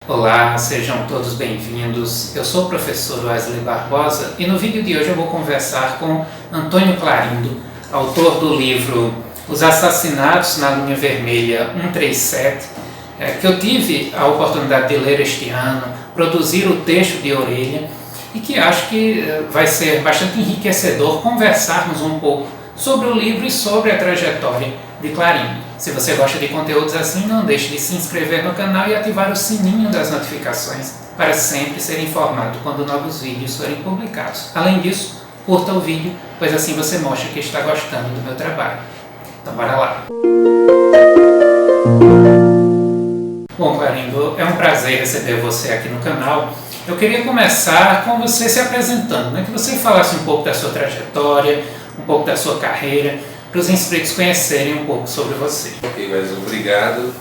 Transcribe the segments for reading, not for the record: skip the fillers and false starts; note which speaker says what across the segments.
Speaker 1: Olá, sejam todos bem-vindos. Eu sou o professor Wesley Barbosa e no vídeo de hoje eu vou conversar com Antônio Clarindo, autor do livro Os Assassinatos na Linha Vermelha 137, que eu tive a oportunidade de ler este ano, produzir o texto de orelha e que acho que vai ser bastante enriquecedor conversarmos um pouco sobre o livro e sobre a trajetória de Clarindo. Se você gosta de conteúdos assim, não deixe de se inscrever no canal e ativar o sininho das notificações para sempre ser informado quando novos vídeos forem publicados. Além disso, curta o vídeo, pois assim você mostra que está gostando do meu trabalho. Então bora lá! Bom, Clarindo, é um prazer receber você aqui no canal. Eu queria começar com você se apresentando, que você falasse um pouco da sua trajetória, um pouco da sua carreira, para os inscritos conhecerem um pouco sobre você.
Speaker 2: Ok, mas obrigado.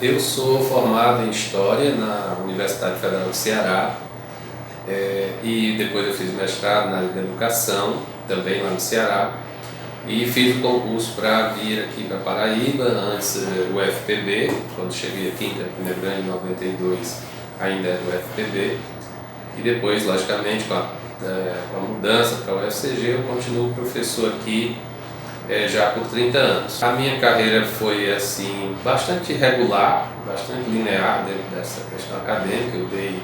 Speaker 2: Eu sou formado em História na Universidade Federal do Ceará e depois eu fiz mestrado na área da Educação, também lá no Ceará, e fiz o concurso para vir aqui para Paraíba, antes o UFPB, quando cheguei aqui em Campina Grande em 92 ainda era o UFPB, e depois, logicamente, com a mudança para o UFCG, eu continuo professor aqui já por 30 anos. A minha carreira foi assim bastante regular, bastante linear dentro dessa questão acadêmica. Eu dei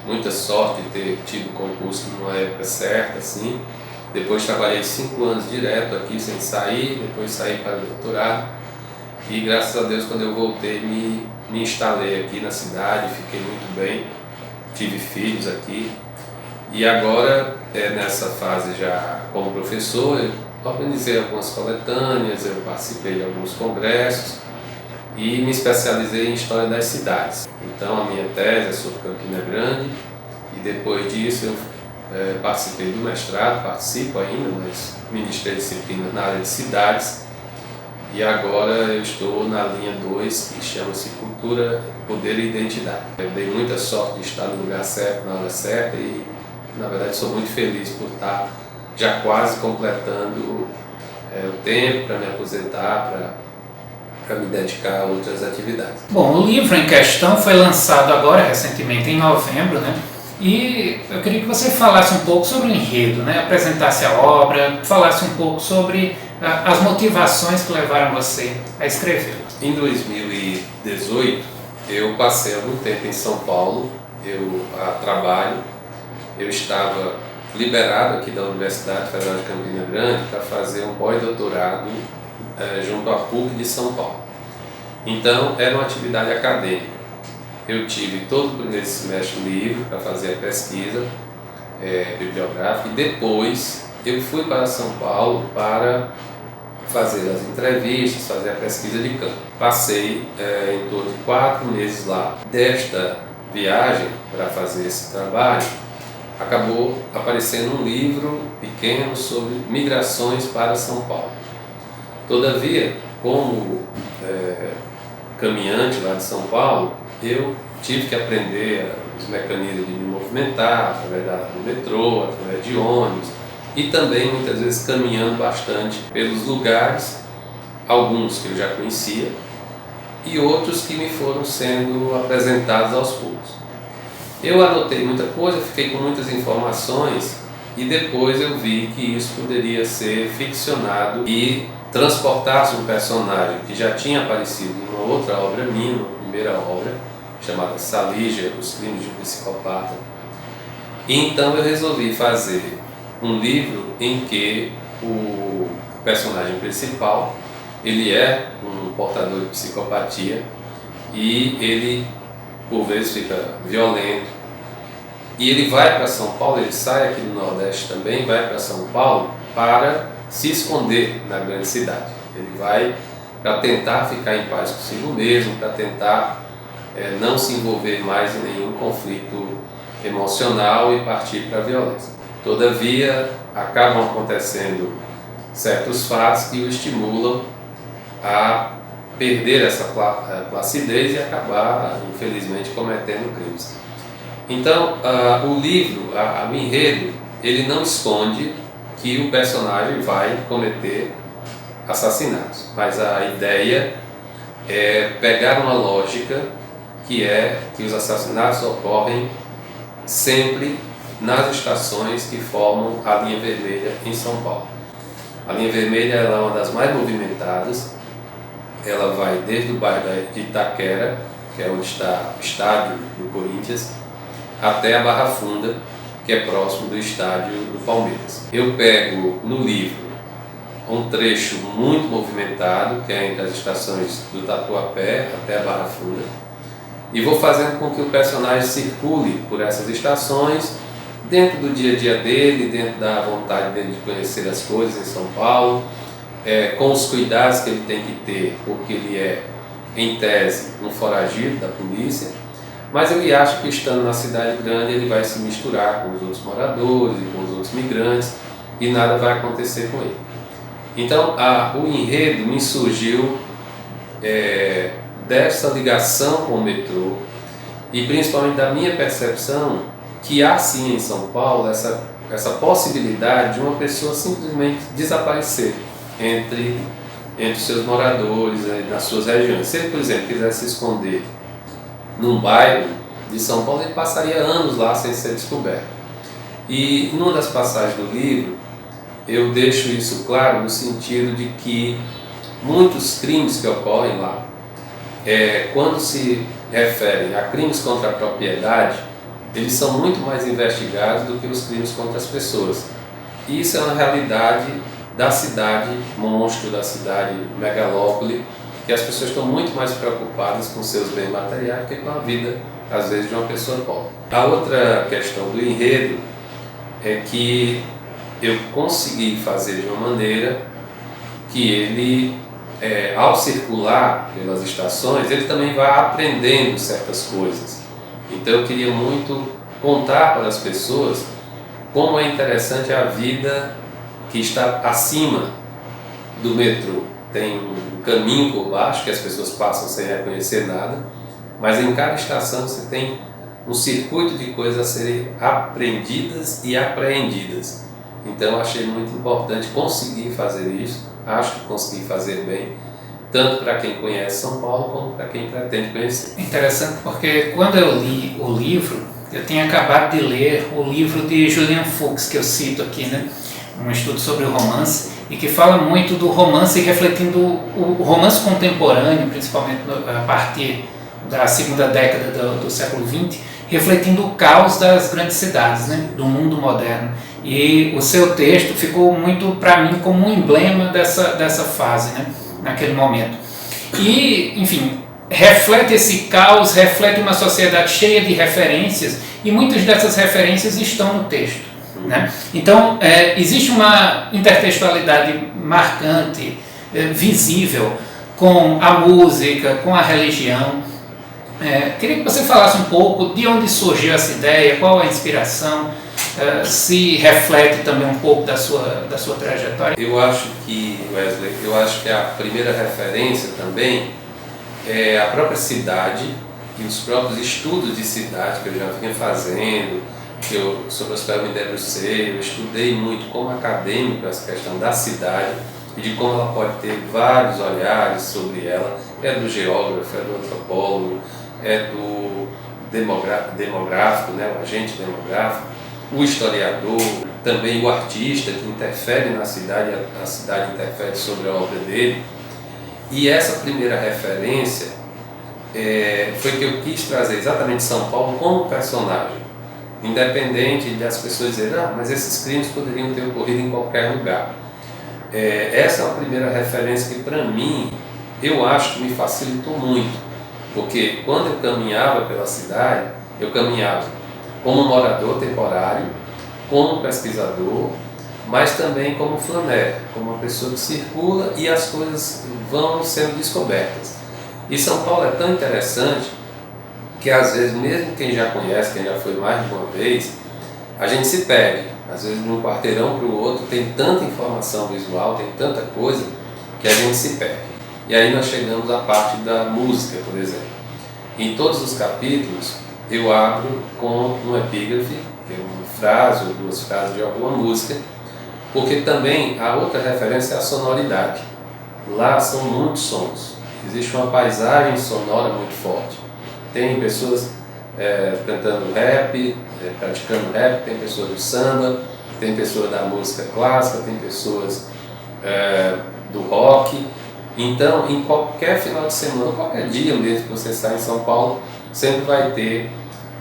Speaker 2: muita sorte de ter tido concurso numa época certa, assim. Depois trabalhei 5 anos direto aqui sem sair, depois saí para o doutorado e graças a Deus quando eu voltei me instalei aqui na cidade, fiquei muito bem, tive filhos aqui e agora nessa fase já como professor eu organizei algumas coletâneas, eu participei de alguns congressos e me especializei em História das Cidades. Então a minha tese é sobre Campina Grande e depois disso eu participei do mestrado, participo ainda, mas ministrei disciplinas na área de cidades e agora eu estou na linha 2 que chama-se Cultura, Poder e Identidade. Eu dei muita sorte de estar no lugar certo, na hora certa e na verdade sou muito feliz por estar já quase completando o tempo para me aposentar, para me dedicar a outras atividades.
Speaker 1: Bom, o livro em questão foi lançado agora recentemente em novembro, E eu queria que você falasse um pouco sobre o enredo, apresentasse a obra, falasse um pouco sobre as motivações que levaram você a escrever.
Speaker 2: Em 2018, eu passei algum tempo em São Paulo, a trabalho, eu estava liberado aqui da Universidade Federal de Campina Grande para fazer um pós-doutorado junto à PUC de São Paulo. Então, era uma atividade acadêmica. Eu tive todo o primeiro semestre livre para fazer a pesquisa bibliográfica e depois eu fui para São Paulo para fazer as entrevistas, fazer a pesquisa de campo. Passei em torno de 4 meses lá. Desta viagem para fazer esse trabalho, acabou aparecendo um livro pequeno sobre migrações para São Paulo. Todavia, como caminhante lá de São Paulo, eu tive que aprender os mecanismos de me movimentar através do metrô, através de ônibus e também muitas vezes caminhando bastante pelos lugares, alguns que eu já conhecia e outros que me foram sendo apresentados aos poucos. Eu anotei muita coisa, fiquei com muitas informações e depois eu vi que isso poderia ser ficcionado e transportasse um personagem que já tinha aparecido em uma outra obra minha, uma primeira obra, chamada Salígia, Os Crimes de um Psicopata. E então eu resolvi fazer um livro em que o personagem principal, ele é um portador de psicopatia e ele por vezes fica violento, e ele vai para São Paulo, ele sai aqui do Nordeste também, vai para São Paulo para se esconder na grande cidade. Ele vai para tentar ficar em paz consigo mesmo, para tentar não se envolver mais em nenhum conflito emocional e partir para a violência. Todavia, acabam acontecendo certos fatos que o estimulam a perder essa placidez e acabar, infelizmente, cometendo crimes. Então, o livro, o enredo, ele não esconde que o personagem vai cometer assassinatos, mas a ideia é pegar uma lógica que é que os assassinatos ocorrem sempre nas estações que formam a linha vermelha em São Paulo. A linha vermelha ela é uma das mais movimentadas, ela vai desde o bairro de Itaquera, que é onde está o estádio do Corinthians, até a Barra Funda, que é próximo do estádio do Palmeiras. Eu pego no livro um trecho muito movimentado, que é entre as estações do Tatuapé até a Barra Funda, e vou fazendo com que o personagem circule por essas estações, dentro do dia a dia dele, dentro da vontade dele de conhecer as coisas em São Paulo, com os cuidados que ele tem que ter, porque ele é, em tese, um foragido da polícia, mas ele acha que estando na cidade grande ele vai se misturar com os outros moradores e com os outros migrantes e nada vai acontecer com ele. Então o enredo me surgiu dessa ligação com o metrô e principalmente da minha percepção que há sim em São Paulo essa possibilidade de uma pessoa simplesmente desaparecer entre os seus moradores, nas suas regiões. Se ele, por exemplo, quisesse se esconder num bairro de São Paulo, ele passaria anos lá sem ser descoberto. E numa das passagens do livro, eu deixo isso claro no sentido de que muitos crimes que ocorrem lá, quando se referem a crimes contra a propriedade, eles são muito mais investigados do que os crimes contra as pessoas. E isso é uma realidade da cidade monstro, da cidade megalópole, que as pessoas estão muito mais preocupadas com seus bens materiais que com a vida, às vezes, de uma pessoa pobre. A outra questão do enredo é que eu consegui fazer de uma maneira que ele, ao circular pelas estações, ele também vai aprendendo certas coisas. Então eu queria muito contar para as pessoas como é interessante a vida que está acima do metrô. Tem um caminho por baixo que as pessoas passam sem reconhecer nada, mas em cada estação você tem um circuito de coisas a serem aprendidas e apreendidas. Então eu achei muito importante conseguir fazer isso, acho que consegui fazer bem, tanto para quem conhece São Paulo como para quem pretende conhecer.
Speaker 1: Interessante porque quando eu li o livro, eu tinha acabado de ler o livro de Julian Fuchs, que eu cito aqui, né? Um estudo sobre o romance, e que fala muito do romance refletindo o romance contemporâneo, principalmente a partir da segunda década do século XX, refletindo o caos das grandes cidades, né? Do mundo moderno. E o seu texto ficou muito, para mim, como um emblema dessa fase, né? Naquele momento. E, enfim, reflete esse caos, reflete uma sociedade cheia de referências, e muitas dessas referências estão no texto, né? Então, existe uma intertextualidade marcante, visível, com a música, com a religião. Queria que você falasse um pouco de onde surgiu essa ideia, qual a inspiração, se reflete também um pouco da sua trajetória.
Speaker 2: Eu acho que, Wesley, a primeira referência também é a própria cidade e os próprios estudos de cidade que eu já vinha fazendo, sobre as quais eu me debrucei. Eu estudei muito como acadêmico essa questão da cidade e de como ela pode ter vários olhares sobre ela. É do geógrafo, é do antropólogo, é do demográfico, né, o agente demográfico, o historiador, também o artista que interfere na cidade, a cidade interfere sobre a obra dele. E essa primeira referência foi que eu quis trazer exatamente São Paulo como personagem, independente de as pessoas dizerem, mas esses crimes poderiam ter ocorrido em qualquer lugar. Essa é uma primeira referência que, para mim, eu acho que me facilitou muito, porque quando eu caminhava pela cidade, eu caminhava como morador temporário, como pesquisador, mas também como flaner, como uma pessoa que circula e as coisas vão sendo descobertas. E São Paulo é tão interessante que às vezes, mesmo quem já conhece, quem já foi mais de uma vez, a gente se perde. Às vezes de um quarteirão para o outro tem tanta informação visual, tem tanta coisa, que a gente se perde. E aí nós chegamos à parte da música, por exemplo. Em todos os capítulos eu abro com um epígrafe, que é uma frase ou duas frases de alguma música, porque também a outra referência é a sonoridade. Lá são muitos sons, existe uma paisagem sonora muito forte. Tem pessoas cantando rap, praticando rap, tem pessoas do samba, tem pessoas da música clássica, tem pessoas do rock. Então, em qualquer final de semana, qualquer dia mesmo que você sai em São Paulo, sempre vai ter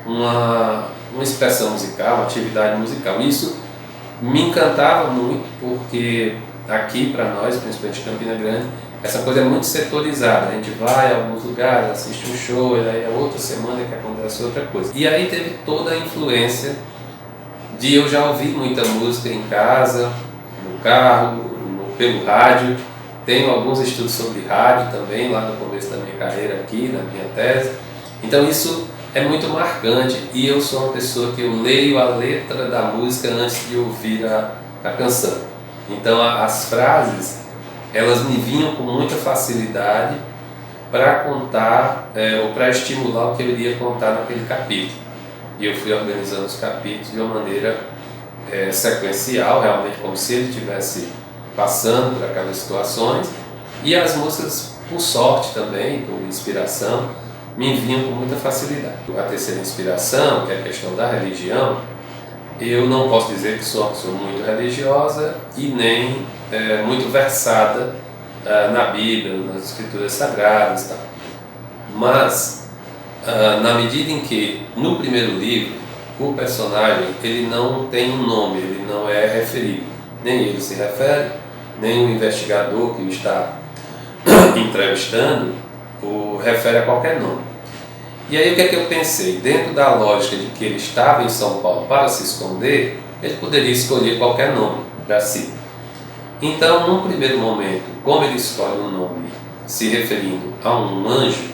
Speaker 2: uma expressão musical, uma atividade musical. Isso me encantava muito, porque aqui para nós, principalmente em Campina Grande, essa coisa é muito setorizada. A gente vai a alguns lugares, assiste um show, e aí a outra semana que acontece outra coisa. E aí teve toda a influência de eu já ouvir muita música em casa, no carro, pelo rádio. Tenho alguns estudos sobre rádio também, lá no começo da minha carreira aqui, na minha tese. Então isso é muito marcante, e eu sou uma pessoa que eu leio a letra da música antes de ouvir a canção. Então as frases, elas me vinham com muita facilidade para contar ou para estimular o que eu iria contar naquele capítulo. E eu fui organizando os capítulos de uma maneira sequencial, realmente como se ele estivesse passando por aquelas situações. E as músicas, por sorte também, por inspiração, me vinham com muita facilidade. A terceira inspiração, que é a questão da religião, eu não posso dizer que sou muito religiosa e nem muito versada na Bíblia, nas Escrituras Sagradas e tal. Mas, na medida em que, no primeiro livro, o personagem ele não tem um nome, ele não é referido. Nem ele se refere, nem o investigador que o está entrevistando o refere a qualquer nome. E aí o que é que eu pensei? Dentro da lógica de que ele estava em São Paulo para se esconder, ele poderia escolher qualquer nome para si. Então, num primeiro momento, como ele escolhe um nome se referindo a um anjo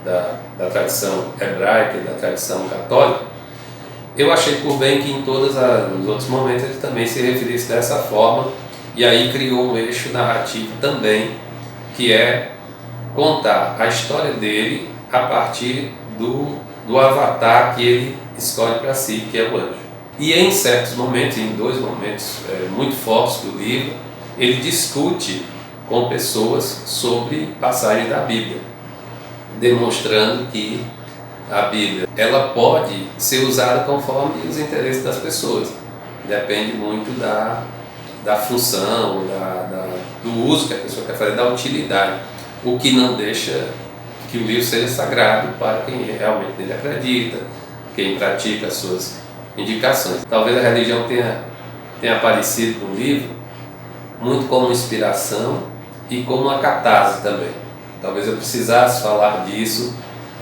Speaker 2: da tradição hebraica e da tradição católica, eu achei por bem que em todos os outros momentos ele também se referisse dessa forma, e aí criou um eixo narrativo também, que é contar a história dele a partir do avatar que ele escolhe para si, que é o anjo. E em certos momentos, em dois momentos muito fortes do livro, ele discute com pessoas sobre passagens da Bíblia, demonstrando que a Bíblia ela pode ser usada conforme os interesses das pessoas. Depende muito da função, do uso que a pessoa quer fazer, da utilidade. O que não deixa que o livro seja sagrado para quem realmente nele acredita, quem pratica as suas indicações. Talvez a religião tenha aparecido no livro muito como inspiração e como uma catarse também. Talvez eu precisasse falar disso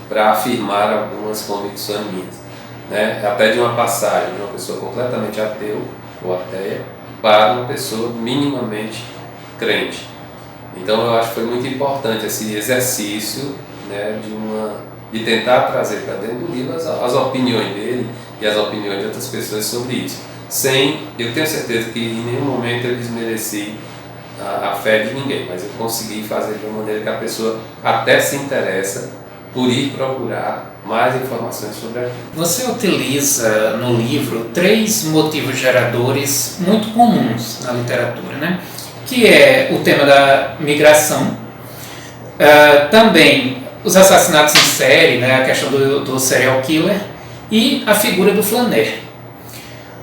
Speaker 2: para afirmar algumas convicções minhas, né? Até de uma passagem de uma pessoa completamente ateu ou ateia para uma pessoa minimamente crente. Então eu acho que foi muito importante esse exercício, né, de tentar trazer para dentro do livro as opiniões dele e as opiniões de outras pessoas sobre isso. Eu tenho certeza que em nenhum momento eu desmereci a fé de ninguém, mas eu consegui fazer de uma maneira que a pessoa até se interessa por ir procurar mais informações sobre aquilo.
Speaker 1: Você utiliza no livro 3 motivos geradores muito comuns na literatura, né? Que é o tema da migração, também os assassinatos em série, né? A questão do serial killer e a figura do flaner.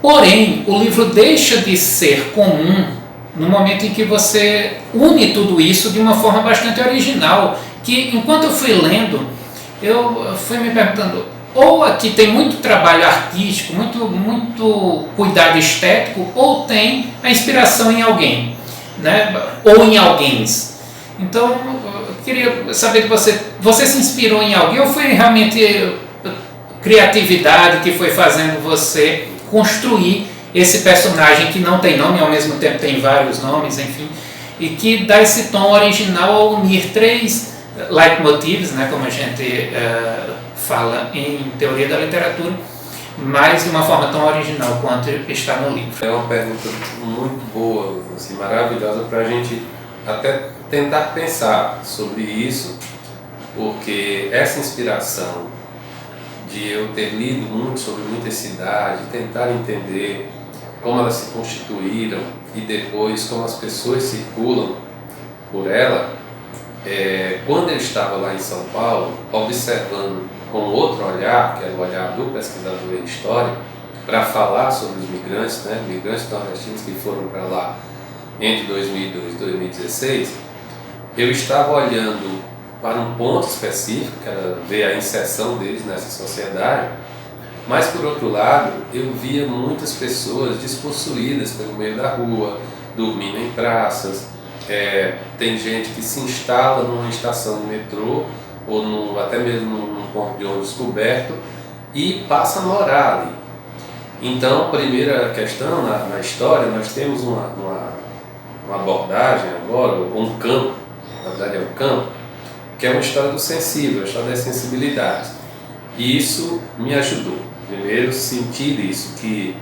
Speaker 1: Porém, o livro deixa de ser comum no momento em que você une tudo isso de uma forma bastante original, que enquanto eu fui lendo, eu fui me perguntando, ou aqui tem muito trabalho artístico, muito cuidado estético, ou tem a inspiração em alguém, né? Ou em alguém. Então, eu queria saber de você se inspirou em alguém ou foi realmente criatividade que foi fazendo você construir esse personagem que não tem nome, ao mesmo tempo tem vários nomes, enfim, e que dá esse tom original ao unir 3 leitmotivs, né, como a gente fala em teoria da literatura, mas de uma forma tão original quanto está no livro.
Speaker 2: É uma pergunta muito boa, assim, maravilhosa para a gente até tentar pensar sobre isso, porque essa inspiração de eu ter lido muito sobre muitas cidades, tentar entender como elas se constituíram e depois como as pessoas circulam por ela, Quando eu estava lá em São Paulo, observando com outro olhar, que era o olhar do pesquisador em História, para falar sobre os migrantes, né, migrantes nordestinos que foram para lá entre 2002 e 2016, eu estava olhando para um ponto específico, que era ver a inserção deles nessa sociedade, mas por outro lado, eu via muitas pessoas despossuídas pelo meio da rua, dormindo em praças. Tem gente que se instala numa estação de metrô ou até mesmo num ponto de ônibus coberto e passa a morar ali. Então, primeira questão, na história, nós temos uma abordagem agora, ou um campo, na verdade é um campo, que é uma história do sensível, a história das sensibilidades. E isso me ajudou. Primeiro, sentir isso, que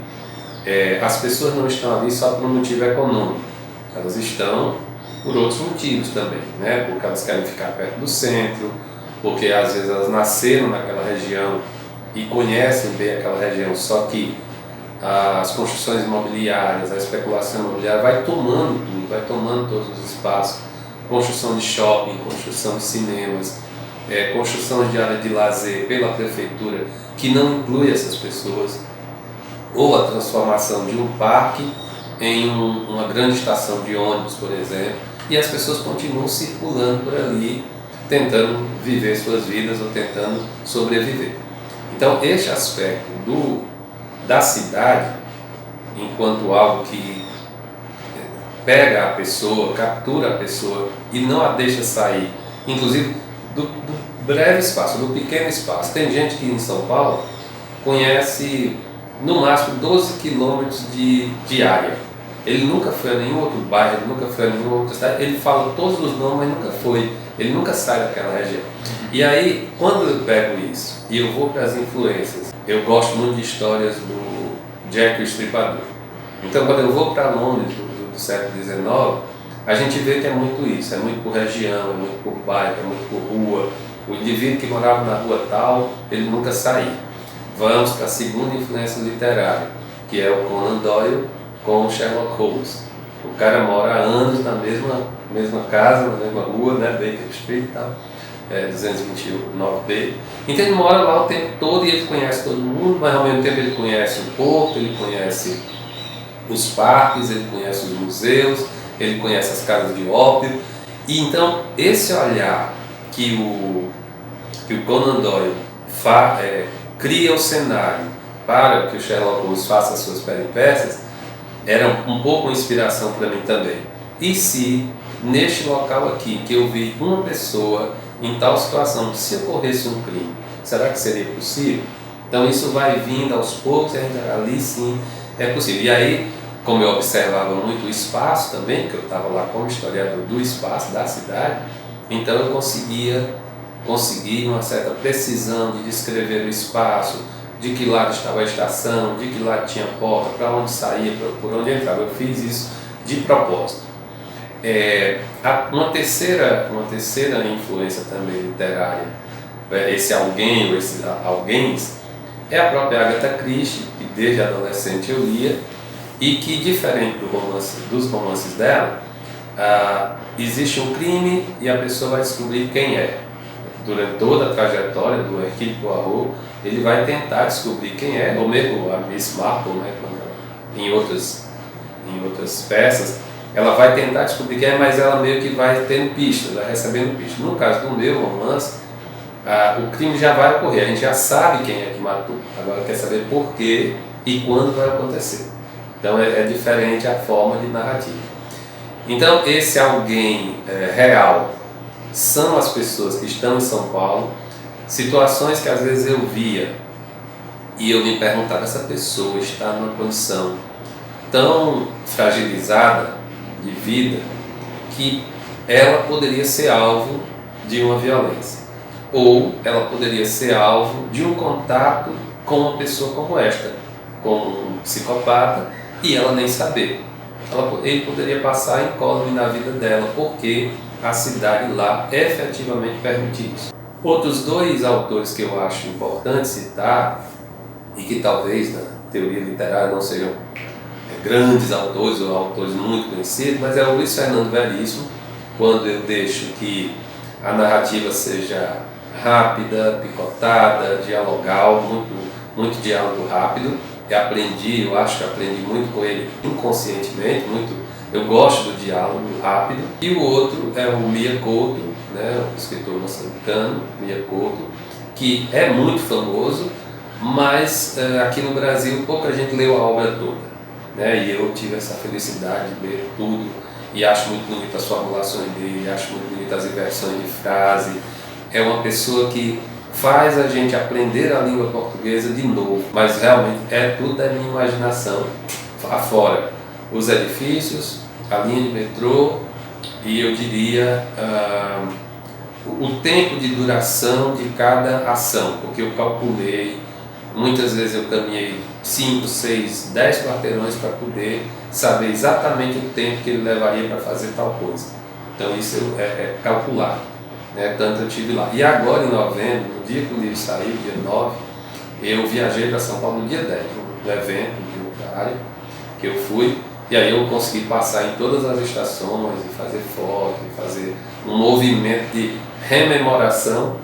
Speaker 2: as pessoas não estão ali só por um motivo econômico, elas estão por outros motivos também, né? Porque elas querem ficar perto do centro, porque às vezes elas nasceram naquela região e conhecem bem aquela região, só que as construções imobiliárias, a especulação imobiliária vai tomando tudo, vai tomando todos os espaços, construção de shopping, construção de cinemas, construção de área de lazer pela prefeitura, que não inclui essas pessoas, ou a transformação de um parque em uma grande estação de ônibus, por exemplo, e as pessoas continuam circulando por ali, tentando viver suas vidas ou tentando sobreviver. Então, este aspecto da cidade, enquanto algo que pega a pessoa, captura a pessoa e não a deixa sair, inclusive do breve espaço, do pequeno espaço. Tem gente que em São Paulo conhece no máximo 12 quilômetros de área. Ele nunca foi a nenhum outro bairro, ele nunca foi a nenhuma outra cidade, ele fala todos os nomes, mas nunca foi, ele nunca sai daquela região. E aí, quando eu pego isso e eu vou para as influências, eu gosto muito de histórias do Jack o Estripador. Então, quando eu vou para Londres do século XIX, a gente vê que é muito isso, é muito por região, é muito por bairro, é muito por rua. O indivíduo que morava na rua tal, ele nunca saía. Vamos para a segunda influência literária, que é o Conan Doyle com o Sherlock Holmes. O cara mora há anos na mesma casa, na mesma rua, né, Baker Street e tal, 229B. Então ele mora lá o tempo todo e ele conhece todo mundo, mas ao mesmo tempo ele conhece o porto, ele conhece os parques, ele conhece os museus, ele conhece as casas de ópio. E então esse olhar que o Conan Doyle cria o cenário para que o Sherlock Holmes faça as suas peripécias, era um pouco uma inspiração para mim também. E se neste local aqui, que eu vi uma pessoa em tal situação, se ocorresse um crime, será que seria possível? Então isso vai vindo aos poucos, e a gente ali sim é possível. E aí, como eu observava muito o espaço também, porque eu estava lá como historiador do espaço, da cidade, então eu conseguir uma certa precisão de descrever o espaço, de que lado estava a estação, de que lado tinha porta, para onde saía, por onde entrava. Eu fiz isso de propósito. Uma terceira influência também literária, esse alguém ou esses alguéms, é a própria Agatha Christie, que desde adolescente eu lia, e que, diferente dos romances dela, existe um crime e a pessoa vai descobrir quem é. Durante toda a trajetória do Hercule Poirot, ele vai tentar descobrir quem é, ou mesmo a Miss Marple, né, em outras peças, ela vai tentar descobrir quem é, mas ela meio que vai tendo pistas, vai recebendo pistas. No caso do meu romance, o crime já vai ocorrer, a gente já sabe quem é que matou, agora quer saber por quê e quando vai acontecer. Então é diferente a forma de narrativa. Então esse alguém real são as pessoas que estão em São Paulo, situações que às vezes eu via e eu me perguntava, essa pessoa está numa condição tão fragilizada de vida que ela poderia ser alvo de uma violência, ou ela poderia ser alvo de um contato com uma pessoa como esta, com um psicopata, e ela nem saber. Ele poderia passar incólume na vida dela, porque a cidade lá efetivamente permite isso. Outros dois autores que eu acho importante citar, e que talvez na teoria literária não sejam grandes autores ou autores muito conhecidos, mas é o Luiz Fernando Veríssimo, quando eu deixo que a narrativa seja rápida, picotada, dialogal, muito diálogo rápido. Eu acho que aprendi muito com ele inconscientemente, eu gosto do diálogo rápido. E o outro é o Mia Couto, né, o escritor moçambicano, Mia Couto, que é muito famoso, mas aqui no Brasil pouca gente leu a obra toda, né, e eu tive essa felicidade de ler tudo, e acho muito bonitas as formulações dele, acho muito bonitas as inversões de frase. É uma pessoa que faz a gente aprender a língua portuguesa de novo, mas realmente é tudo da minha imaginação, afora os edifícios, a linha de metrô e eu diria o tempo de duração de cada ação, porque eu calculei, muitas vezes eu caminhei 5, 6, 10 quarteirões para poder saber exatamente o tempo que ele levaria para fazer tal coisa. Então isso é calculado, né? Tanto eu estive lá. E agora em novembro, no dia que o livro saiu, dia 9, eu viajei para São Paulo no dia 10, no evento de que eu fui, e aí eu consegui passar em todas as estações e fazer foto, e fazer um movimento de rememoração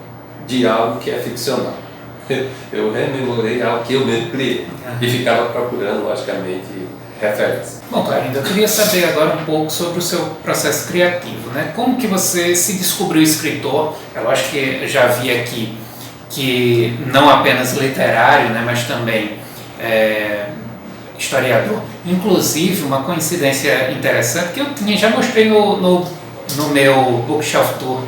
Speaker 2: de algo que é ficcional. Eu rememorei algo que eu mesmo criei e ficava procurando, logicamente, referências.
Speaker 1: Bom, Clarindo, eu queria saber agora um pouco sobre o seu processo criativo, né? Como que você se descobriu escritor? Eu acho que eu já vi aqui que não apenas literário, né, mas também historiador. Inclusive, uma coincidência interessante que eu já mostrei no meu Bookshelf Tour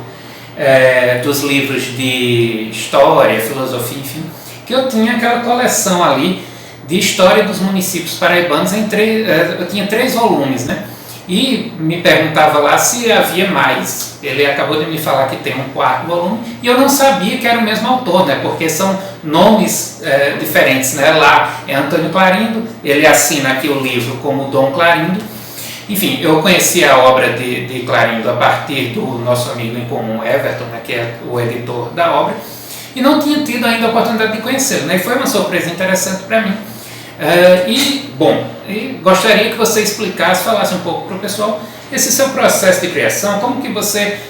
Speaker 1: dos livros de história, filosofia, enfim, que eu tinha aquela coleção ali de história dos municípios paraibanos eu tinha 3 volumes, né? E me perguntava lá se havia mais. Ele acabou de me falar que tem um 4º volume e eu não sabia que era o mesmo autor, né? Porque são nomes diferentes, né? Lá é Antônio Clarindo, ele assina aqui o livro como Dom Clarindo. Enfim, eu conheci a obra de Clarindo a partir do nosso amigo em comum Everton, né? Que é o editor da obra, e não tinha tido ainda a oportunidade de conhecê-lo, né? E foi uma surpresa interessante para mim. Gostaria que você explicasse, falasse um pouco para o pessoal esse seu processo de criação, como que você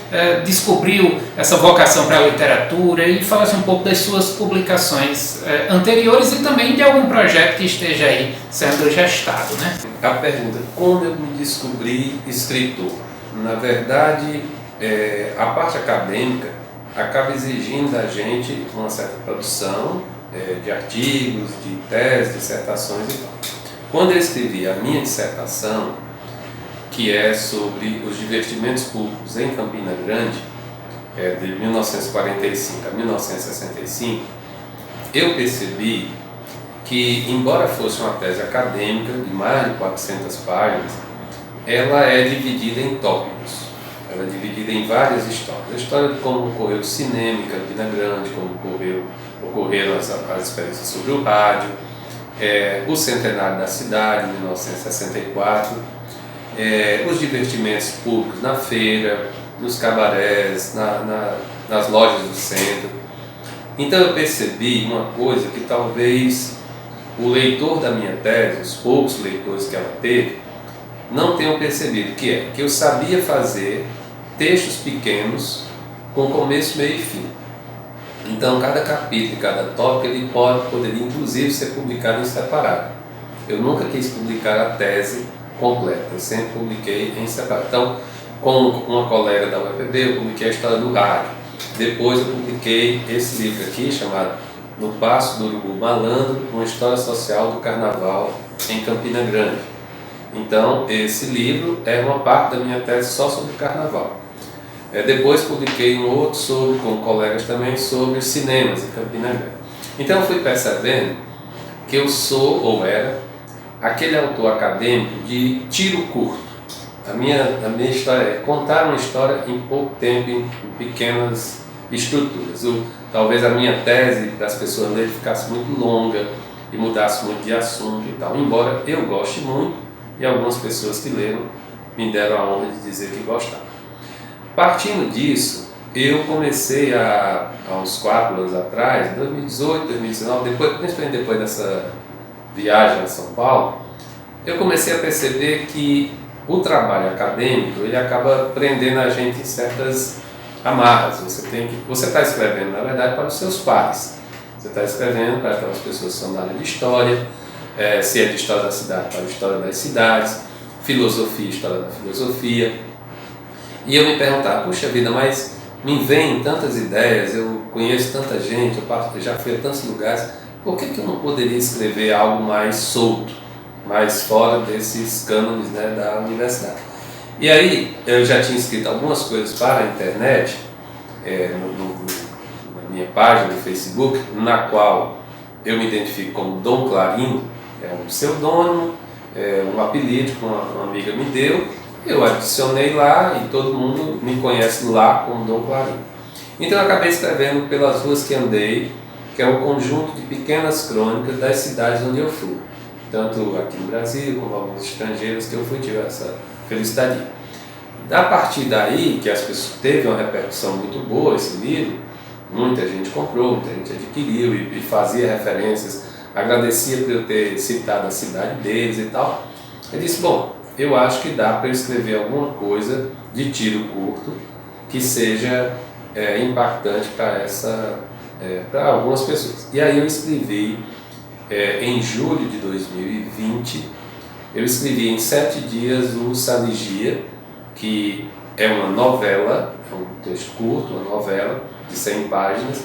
Speaker 1: descobriu essa vocação para a literatura e falasse um pouco das suas publicações anteriores e também de algum projeto que esteja aí sendo gestado, né?
Speaker 2: A pergunta, como eu me descobri escritor? Na verdade, a parte acadêmica acaba exigindo da gente uma certa produção de artigos, de teses, dissertações e tal. Quando eu escrevi a minha dissertação, que é sobre os divertimentos públicos em Campina Grande, de 1945 a 1965, eu percebi que, embora fosse uma tese acadêmica de mais de 400 páginas, ela é dividida em tópicos. Ela é dividida em várias histórias. A história de como ocorreu o cinema em Campina Grande, como ocorreram as experiências sobre o rádio, o centenário da cidade, em 1964, os divertimentos públicos na feira, nos cabarés, nas lojas do centro. Então eu percebi uma coisa que talvez o leitor da minha tese, os poucos leitores que ela teve, não tenham percebido, que eu sabia fazer textos pequenos com começo, meio e fim. Então cada capítulo, cada tópico, ele poderia inclusive ser publicado em separado. Eu nunca quis publicar a tese completa, eu sempre publiquei em separado. Então, com uma colega da UFPB, eu publiquei a história do rádio. Depois eu publiquei esse livro aqui, chamado No Passo do Urubu Malandro, uma história social do carnaval em Campina Grande. Então, esse livro é uma parte da minha tese só sobre o carnaval. Depois publiquei um outro com colegas também, sobre cinemas em Campina Grande. Então eu fui percebendo que eu sou, ou era, aquele autor acadêmico de tiro curto. A minha história é contar uma história em pouco tempo, em pequenas estruturas. Talvez a minha tese para as pessoas lerem ficasse muito longa e mudasse muito de assunto e tal. Embora eu goste muito e algumas pessoas que leram me deram a honra de dizer que gostaram. Partindo disso, eu comecei há uns 4 anos atrás, 2018, 2019, principalmente depois dessa viagem a São Paulo, eu comecei a perceber que o trabalho acadêmico ele acaba prendendo a gente em certas amarras. Você está escrevendo, na verdade, para os seus pares. Você está escrevendo para aquelas pessoas que são da área de história, se é de história da cidade, para a história das cidades, filosofia, história da filosofia. E eu me perguntava, puxa vida, mas me vêm tantas ideias, eu conheço tanta gente, eu já fui a tantos lugares, por que eu não poderia escrever algo mais solto, mais fora desses cânones, né, da universidade? E aí eu já tinha escrito algumas coisas para a internet, na minha página do Facebook, na qual eu me identifico como Dom Clarindo, é um pseudônimo, um apelido que uma amiga me deu. Eu adicionei lá e todo mundo me conhece lá como Dom Clarindo. Então eu acabei escrevendo Pelas Ruas que Andei, que é um conjunto de pequenas crônicas das cidades onde eu fui, tanto aqui no Brasil como alguns estrangeiros que eu fui, tive essa felicidade. A partir daí, que as pessoas teve uma repercussão muito boa esse livro, muita gente comprou, muita gente adquiriu e fazia referências, agradecia por eu ter citado a cidade deles e tal. Eu disse, bom, eu acho que dá para eu escrever alguma coisa de tiro curto que seja impactante para algumas pessoas. E aí eu escrevi, em julho de 2020, eu escrevi em 7 dias o Saligia, que é uma novela, é um texto curto, uma novela de 100 páginas,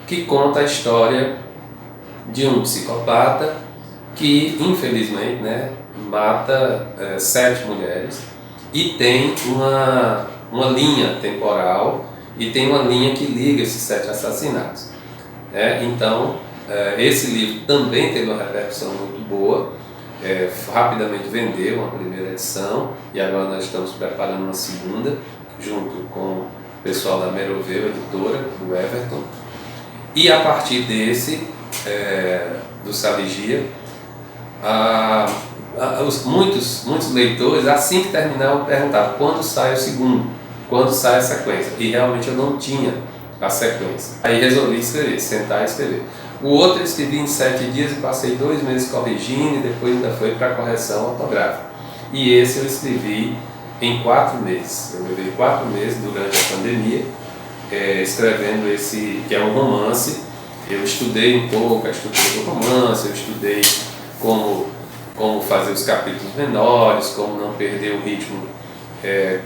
Speaker 2: que conta a história de um psicopata que, infelizmente, né, mata 7 mulheres e tem uma linha temporal e tem uma linha que liga esses 7 assassinatos. Então, esse livro também teve uma repercussão muito boa, rapidamente vendeu uma primeira edição e agora nós estamos preparando uma segunda, junto com o pessoal da Meroveu, editora, do Everton. E a partir desse, do Saligia, muitos leitores, assim que terminavam, perguntavam quando sai o segundo, quando sai a sequência. E realmente eu não tinha a sequência. Aí resolvi escrever, sentar e escrever. O outro eu escrevi em 7 dias e passei 2 meses corrigindo e depois ainda foi para correção ortográfica. E esse eu escrevi em 4 meses. Eu levei 4 meses durante a pandemia escrevendo esse, que é um romance. Eu estudei um pouco a estrutura do romance, eu estudei como fazer os capítulos menores, como não perder o ritmo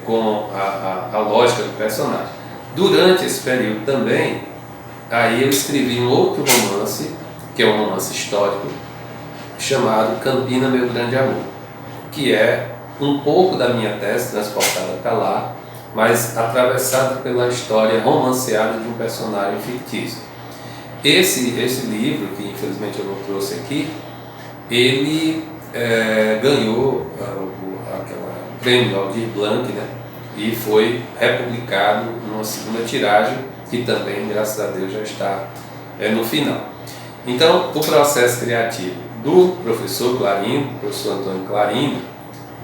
Speaker 2: com a lógica do personagem. Durante esse período também, aí eu escrevi um outro romance, que é um romance histórico, chamado Campina, Meu Grande Amor, que é um pouco da minha tese transportada para lá, mas atravessada pela história romanceada de um personagem fictício. Esse livro, que infelizmente eu não trouxe aqui, ele ganhou o prêmio Aldir Blanc, né? E foi republicado numa segunda tiragem, que também, graças a Deus, já está no final. Então, o processo criativo do professor Clarindo, professor Antônio Clarindo,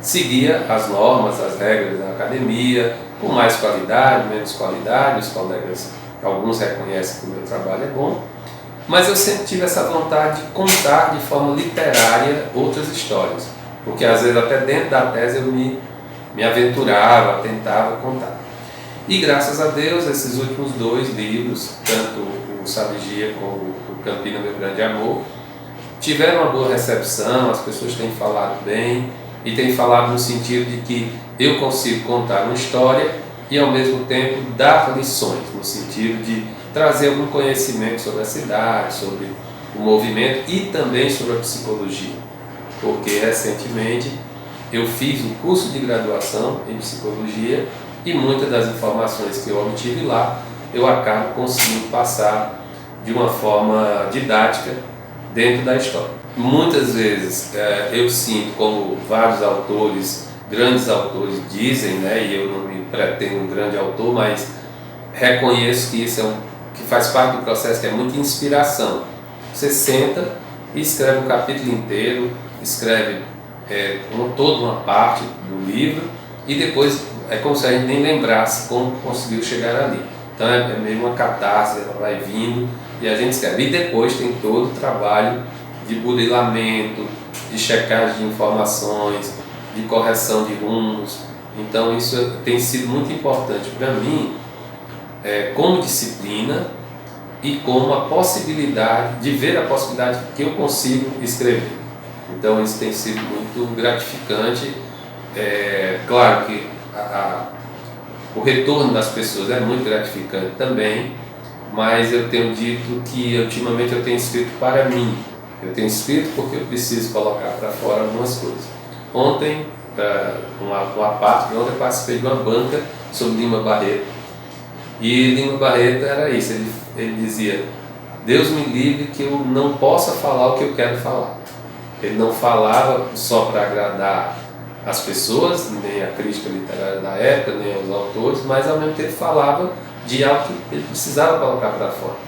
Speaker 2: seguia as normas, as regras da academia, com mais qualidade, menos qualidade. Os colegas, alguns reconhecem que o meu trabalho é bom, mas eu sempre tive essa vontade de contar de forma literária outras histórias, porque às vezes até dentro da tese eu me aventurava, tentava contar. E graças a Deus, esses últimos 2 livros, tanto o Saligia como o Campina, Meu Grande Amor, tiveram uma boa recepção, as pessoas têm falado bem, e têm falado no sentido de que eu consigo contar uma história e ao mesmo tempo dar lições, no sentido de trazer algum conhecimento sobre a cidade, sobre o movimento e também sobre a psicologia, porque recentemente eu fiz um curso de graduação em psicologia e muitas das informações que eu obtive lá eu acabo conseguindo passar de uma forma didática dentro da história. Muitas vezes eu sinto, como vários autores, grandes autores dizem, né, e eu não me pretendo um grande autor, mas reconheço que isso que faz parte do processo, que é muita inspiração. Você senta e escreve um capítulo inteiro, escreve toda uma parte do livro e depois é como se a gente nem lembrasse como conseguiu chegar ali. Então é meio uma catarse, ela vai vindo e a gente escreve. E depois tem todo o trabalho de burilamento, de checagem de informações, de correção de rumos. Então isso tem sido muito importante para mim, como disciplina e como a possibilidade de ver a possibilidade que eu consigo escrever. Então isso tem sido muito gratificante. Claro que o retorno das pessoas é muito gratificante também, mas eu tenho dito que ultimamente eu tenho escrito para mim. Eu tenho escrito porque eu preciso colocar para fora algumas coisas. Ontem, uma parte, ontem eu participei de uma banca sobre Lima Barreto. E Lima Barreto era isso, ele dizia: Deus me livre que eu não possa falar o que eu quero falar. Ele não falava só para agradar as pessoas, nem a crítica literária da época, nem os autores, mas ao mesmo tempo falava de algo que ele precisava colocar para fora.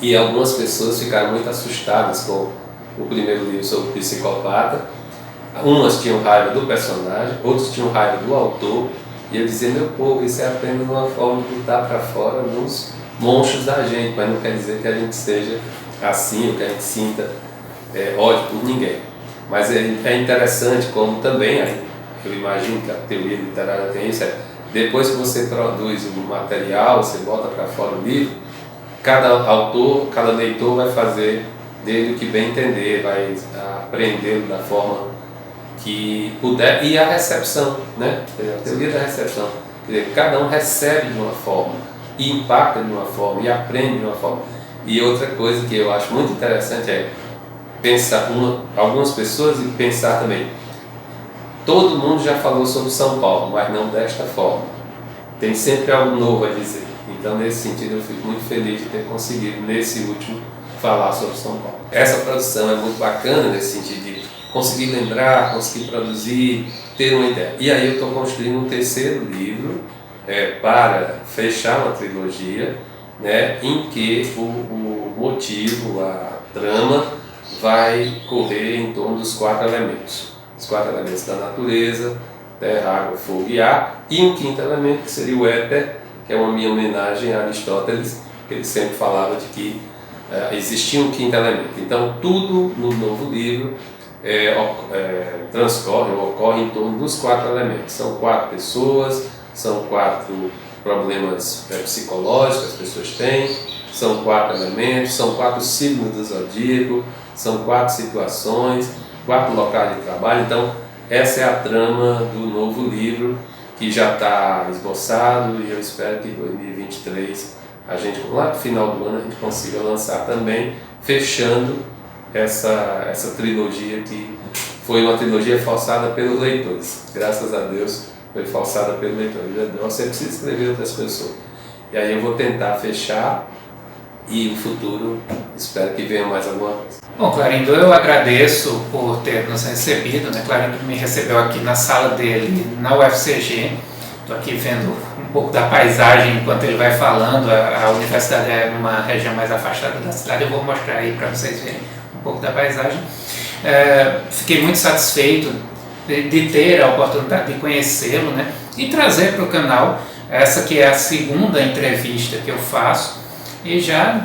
Speaker 2: E algumas pessoas ficaram muito assustadas com o primeiro livro sobre o psicopata. Umas tinham raiva do personagem, outros tinham raiva do autor. E eu dizia: meu povo, isso é apenas uma forma de botar para fora alguns monstros da gente, mas não quer dizer que a gente seja assim, ou que a gente sinta ódio por ninguém. Mas é interessante como também, eu imagino que a teoria literária tem isso, depois que você produz o material, você bota para fora o livro, cada autor, cada leitor vai fazer dele o que bem entender, vai aprender da forma que puder, e a recepção, né? A teoria da recepção. Quer dizer, cada um recebe de uma forma, e impacta de uma forma, e aprende de uma forma. E outra coisa que eu acho muito interessante é pensar, algumas pessoas, e pensar também, todo mundo já falou sobre São Paulo, mas não desta forma. Tem sempre algo novo a dizer. Então, nesse sentido, eu fico muito feliz de ter conseguido, nesse último, falar sobre São Paulo. Essa produção é muito bacana nesse sentido de conseguir lembrar, conseguir produzir, ter uma ideia. E aí eu estou construindo um terceiro livro para fechar uma trilogia, né, em que o motivo, a trama, vai correr em torno dos 4 elementos. Os 4 elementos da natureza: terra, água, fogo e ar. E um quinto elemento, que seria o éter, que é uma minha homenagem a Aristóteles, que ele sempre falava de que existia um quinto elemento. Então, tudo no novo livro ocorre em torno dos 4 elementos. São 4 pessoas, são 4 problemas psicológicos que as pessoas têm, são 4 elementos, são 4 signos do zodíaco, são 4 situações, 4 locais de trabalho. Então, essa é a trama do novo livro, que já está esboçado, e eu espero que em 2023, lá no final do ano, a gente consiga lançar também, fechando essa trilogia, que foi uma trilogia forçada pelos leitores. Graças a Deus foi forçada pelos leitores. Você precisa escrever outras pessoas. E aí eu vou tentar fechar, e no futuro espero que venha mais alguma coisa.
Speaker 1: Bom, Clarindo, eu agradeço por ter nos recebido, né? Clarindo me recebeu aqui na sala dele, na UFCG. Estou aqui vendo um pouco da paisagem enquanto ele vai falando. A universidade é numa região mais afastada da cidade, eu vou mostrar aí para vocês verem um pouco da paisagem. Fiquei muito satisfeito de ter a oportunidade de conhecê-lo, né? E trazer para o canal essa que é a segunda entrevista que eu faço, e já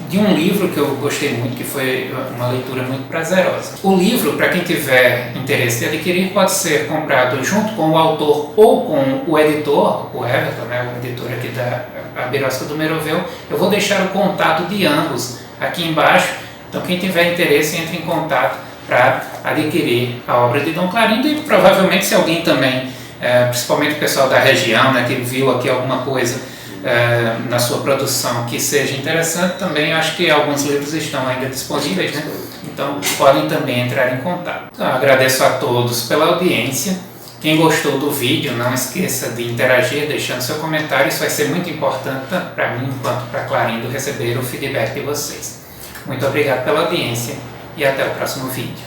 Speaker 1: de um livro que eu gostei muito, que foi uma leitura muito prazerosa. O livro, para quem tiver interesse de adquirir, pode ser comprado junto com o autor ou com o editor, o Everton, né, o editor aqui da Birosca do Meroveu. Eu vou deixar o contato de ambos aqui embaixo, então quem tiver interesse entre em contato para adquirir a obra de Dom Clarindo. E provavelmente, se alguém também, principalmente o pessoal da região, né, que viu aqui alguma coisa na sua produção que seja interessante, também acho que alguns livros estão ainda disponíveis, né? Então podem também entrar em contato. Então, agradeço a todos pela audiência. Quem gostou do vídeo, não esqueça de interagir deixando seu comentário. Isso vai ser muito importante tanto para mim quanto para Clarindo receber o feedback de vocês. Muito obrigado pela audiência e até o próximo vídeo.